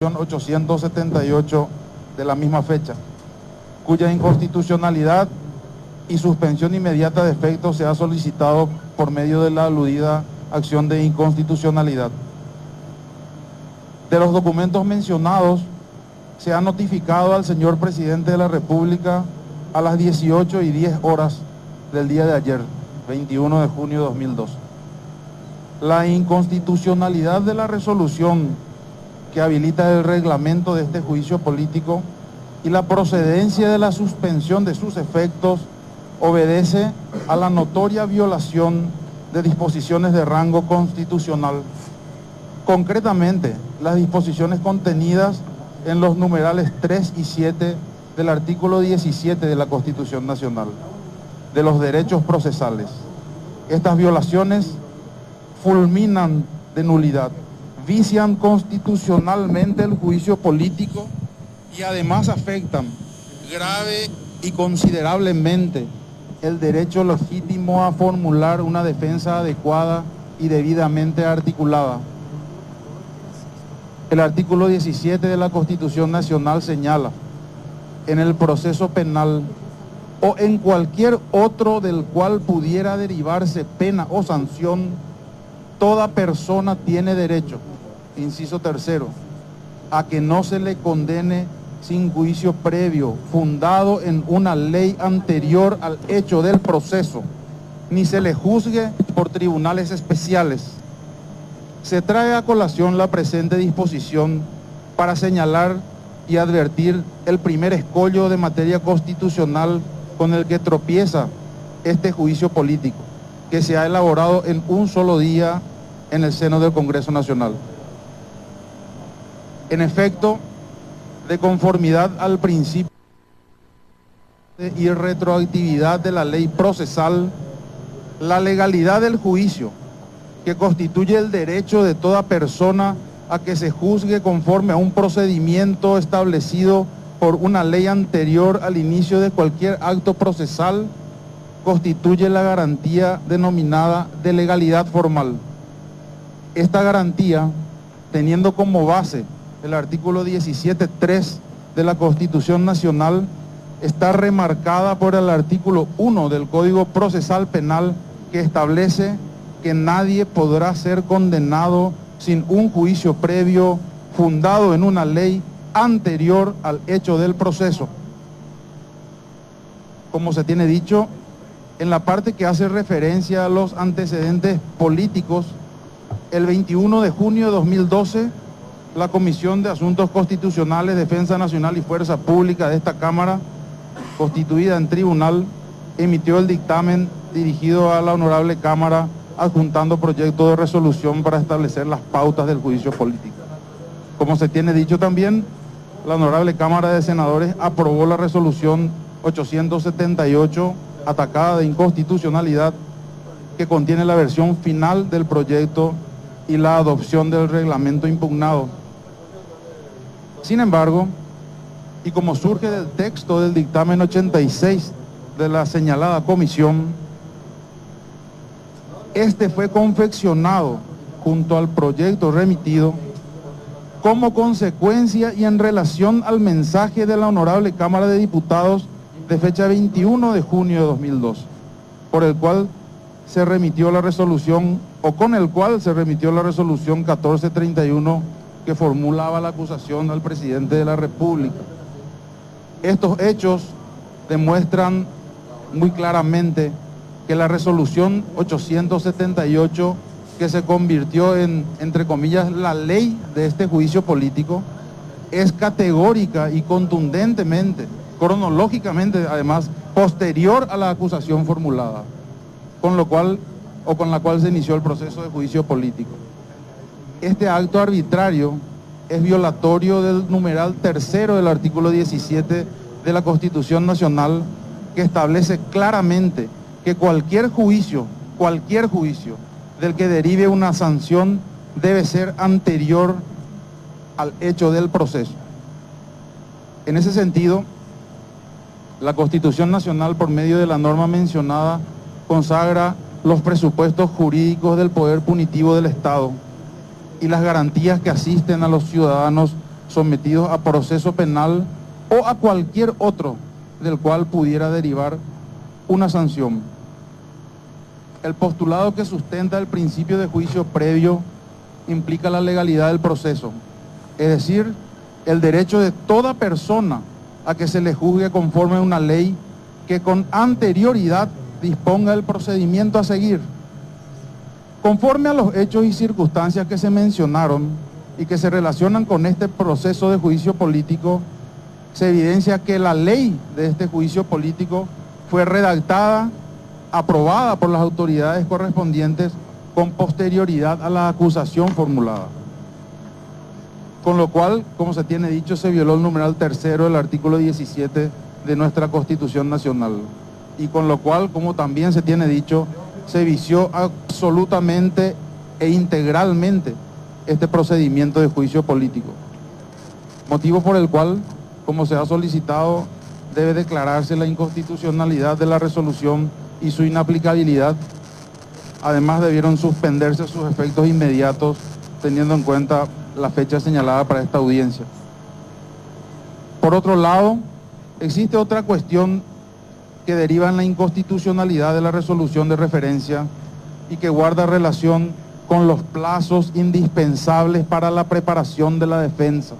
878 de la misma fecha, cuya inconstitucionalidad y suspensión inmediata de efecto se ha solicitado por medio de la aludida acción de inconstitucionalidad. De los documentos mencionados, se ha notificado al señor Presidente de la República a las 18:10 del día de ayer, 21 de junio de 2002. La inconstitucionalidad de la resolución que habilita el reglamento de este juicio político y la procedencia de la suspensión de sus efectos obedece a la notoria violación de disposiciones de rango constitucional. Concretamente, las disposiciones contenidas en los numerales 3 y 7 del artículo 17 de la Constitución Nacional, de los derechos procesales. Estas violaciones fulminan de nulidad, vician constitucionalmente el juicio político y además afectan grave y considerablemente el derecho legítimo a formular una defensa adecuada y debidamente articulada. El artículo 17 de la Constitución Nacional señala: en el proceso penal o en cualquier otro del cual pudiera derivarse pena o sanción, toda persona tiene derecho, inciso tercero, a que no se le condene sin juicio previo, fundado en una ley anterior al hecho del proceso, ni se le juzgue por tribunales especiales. Se trae a colación la presente disposición para señalar y advertir el primer escollo de materia constitucional con el que tropieza este juicio político, que se ha elaborado en un solo día en el seno del Congreso Nacional. En efecto, de conformidad al principio de irretroactividad de la ley procesal, la legalidad del juicio, que constituye el derecho de toda persona a que se juzgue conforme a un procedimiento establecido por una ley anterior al inicio de cualquier acto procesal, constituye la garantía denominada de legalidad formal. Esta garantía, teniendo como base el artículo 17.3 de la Constitución Nacional, está remarcada por el artículo 1 del Código Procesal Penal, que establece que nadie podrá ser condenado sin un juicio previo fundado en una ley anterior al hecho del proceso. Como se tiene dicho, en la parte que hace referencia a los antecedentes políticos, el 21 de junio de 2012, la Comisión de Asuntos Constitucionales, Defensa Nacional y Fuerza Pública de esta Cámara, constituida en tribunal, emitió el dictamen dirigido a la Honorable Cámara, adjuntando proyecto de resolución para establecer las pautas del juicio político. Como se tiene dicho también, la Honorable Cámara de Senadores aprobó la resolución 878, atacada de inconstitucionalidad, que contiene la versión final del proyecto y la adopción del reglamento impugnado. Sin embargo, y como surge del texto del dictamen 86 de la señalada comisión, este fue confeccionado junto al proyecto remitido como consecuencia y en relación al mensaje de la Honorable Cámara de Diputados de fecha 21 de junio de 2002, por el cual se remitió la resolución, o con el cual se remitió la resolución 1431, que formulaba la acusación al presidente de la República. Estos hechos demuestran muy claramente que la resolución 878, que se convirtió en, entre comillas, la ley de este juicio político, es categórica y contundentemente, cronológicamente además, posterior a la acusación formulada, con lo cual, o con la cual se inició el proceso de juicio político. Este acto arbitrario es violatorio del numeral tercero del artículo 17 de la Constitución Nacional, que establece claramente que cualquier juicio del que derive una sanción debe ser anterior al hecho del proceso. En ese sentido, la Constitución Nacional, por medio de la norma mencionada, consagra los presupuestos jurídicos del poder punitivo del Estado y las garantías que asisten a los ciudadanos sometidos a proceso penal o a cualquier otro del cual pudiera derivar una sanción. El postulado que sustenta el principio de juicio previo implica la legalidad del proceso, es decir, el derecho de toda persona a que se le juzgue conforme a una ley que con anterioridad disponga el procedimiento a seguir. Conforme a los hechos y circunstancias que se mencionaron y que se relacionan con este proceso de juicio político, se evidencia que la ley de este juicio político fue redactada, aprobada por las autoridades correspondientes con posterioridad a la acusación formulada. Con lo cual, como se tiene dicho, se violó el numeral tercero del artículo 17 de nuestra Constitución Nacional. Y con lo cual, como también se tiene dicho, se vició absolutamente e integralmente este procedimiento de juicio político. Motivo por el cual, como se ha solicitado, debe declararse la inconstitucionalidad de la resolución y su inaplicabilidad. Además, debieron suspenderse sus efectos inmediatos, teniendo en cuenta la fecha señalada para esta audiencia. Por otro lado, existe otra cuestión que deriva en la inconstitucionalidad de la resolución de referencia y que guarda relación con los plazos indispensables para la preparación de la defensa.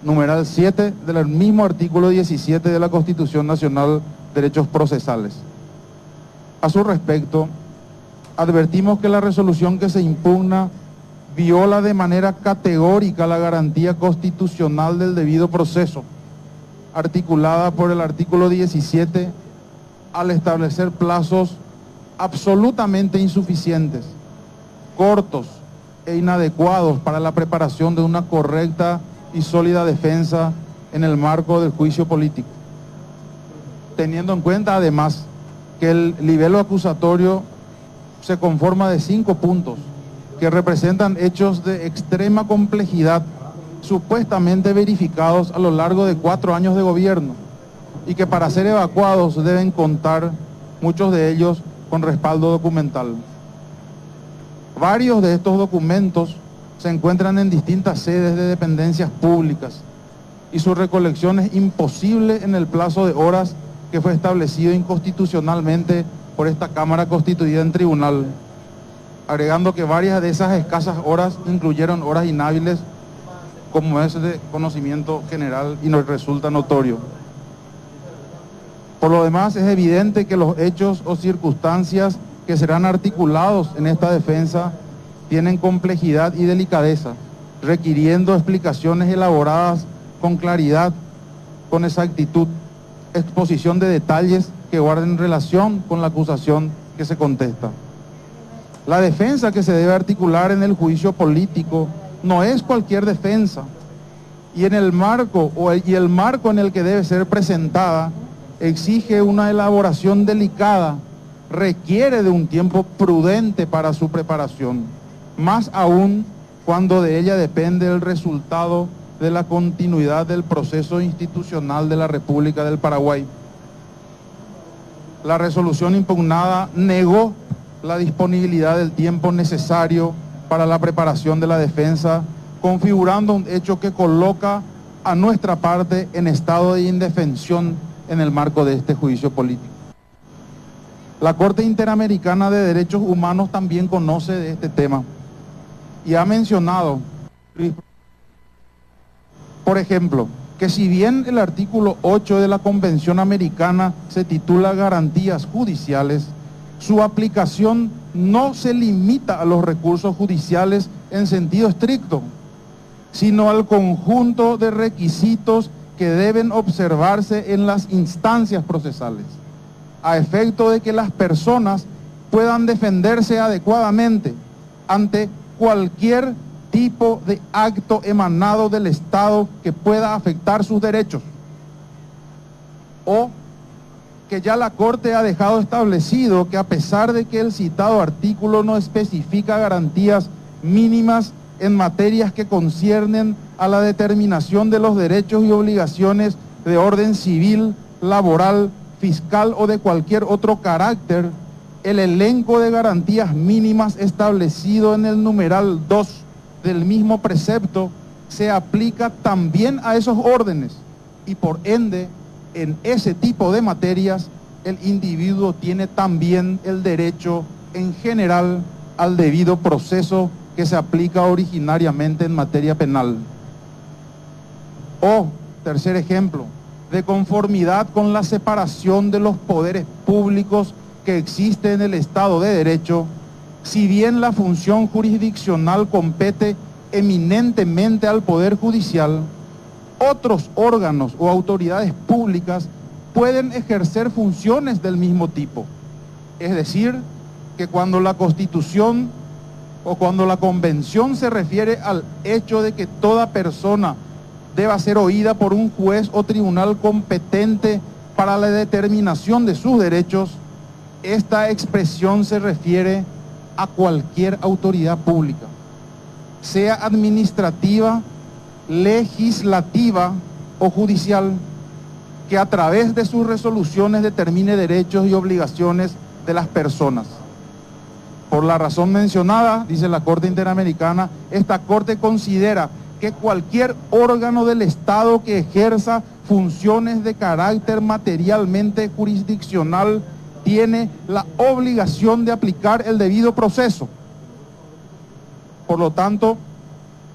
Numeral 7 del mismo artículo 17 de la Constitución Nacional, Derechos Procesales. A su respecto, advertimos que la resolución que se impugna viola de manera categórica la garantía constitucional del debido proceso, articulada por el artículo 17, al establecer plazos absolutamente insuficientes, cortos e inadecuados para la preparación de una correcta y sólida defensa en el marco del juicio político, teniendo en cuenta además que el libelo acusatorio se conforma de 5 puntos que representan hechos de extrema complejidad supuestamente verificados a lo largo de 4 años de gobierno y que para ser evacuados deben contar, muchos de ellos, con respaldo documental. Varios de estos documentos se encuentran en distintas sedes de dependencias públicas y su recolección es imposible en el plazo de horas que fue establecido inconstitucionalmente por esta Cámara constituida en tribunal, agregando que varias de esas escasas horas incluyeron horas inhábiles, como es de conocimiento general y nos resulta notorio. Por lo demás, es evidente que los hechos o circunstancias que serán articulados en esta defensa tienen complejidad y delicadeza, requiriendo explicaciones elaboradas con claridad, con exactitud, exposición de detalles que guarden relación con la acusación que se contesta. La defensa que se debe articular en el juicio político no es cualquier defensa, y en el marco el marco en el que debe ser presentada exige una elaboración delicada, requiere de un tiempo prudente para su preparación, más aún cuando de ella depende el resultado de la continuidad del proceso institucional de la República del Paraguay. La resolución impugnada negó la disponibilidad del tiempo necesario para la preparación de la defensa, configurando un hecho que coloca a nuestra parte en estado de indefensión en el marco de este juicio político. La Corte Interamericana de Derechos Humanos también conoce de este tema y ha mencionado, por ejemplo, que si bien el artículo 8 de la Convención Americana se titula Garantías Judiciales, su aplicación no se limita a los recursos judiciales en sentido estricto, sino al conjunto de requisitos que deben observarse en las instancias procesales, a efecto de que las personas puedan defenderse adecuadamente ante cualquier tipo de acto emanado del Estado que pueda afectar sus derechos, o que ya la Corte ha dejado establecido que a pesar de que el citado artículo no especifica garantías mínimas en materias que conciernen a la determinación de los derechos y obligaciones de orden civil, laboral, fiscal o de cualquier otro carácter, el elenco de garantías mínimas establecido en el numeral 2 del mismo precepto se aplica también a esos órdenes y por ende, en ese tipo de materias, el individuo tiene también el derecho en general al debido proceso que se aplica originariamente en materia penal. O, tercer ejemplo, de conformidad con la separación de los poderes públicos que existe en el Estado de Derecho, si bien la función jurisdiccional compete eminentemente al Poder Judicial, otros órganos o autoridades públicas pueden ejercer funciones del mismo tipo. Es decir, que cuando la Constitución o cuando la Convención se refiere al hecho de que toda persona deba ser oída por un juez o tribunal competente para la determinación de sus derechos, esta expresión se refiere a cualquier autoridad pública, sea administrativa, legislativa o judicial, que a través de sus resoluciones determine derechos y obligaciones de las personas. Por la razón mencionada, dice la Corte Interamericana, esta Corte considera que cualquier órgano del Estado que ejerza funciones de carácter materialmente jurisdiccional tiene la obligación de aplicar el debido proceso. Por lo tanto,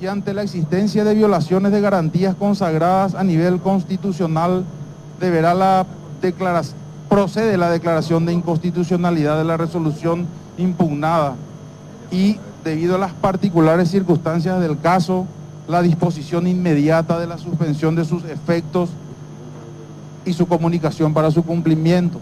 y ante la existencia de violaciones de garantías consagradas a nivel constitucional, procede la declaración de inconstitucionalidad de la resolución impugnada y, debido a las particulares circunstancias del caso, la disposición inmediata de la suspensión de sus efectos y su comunicación para su cumplimiento.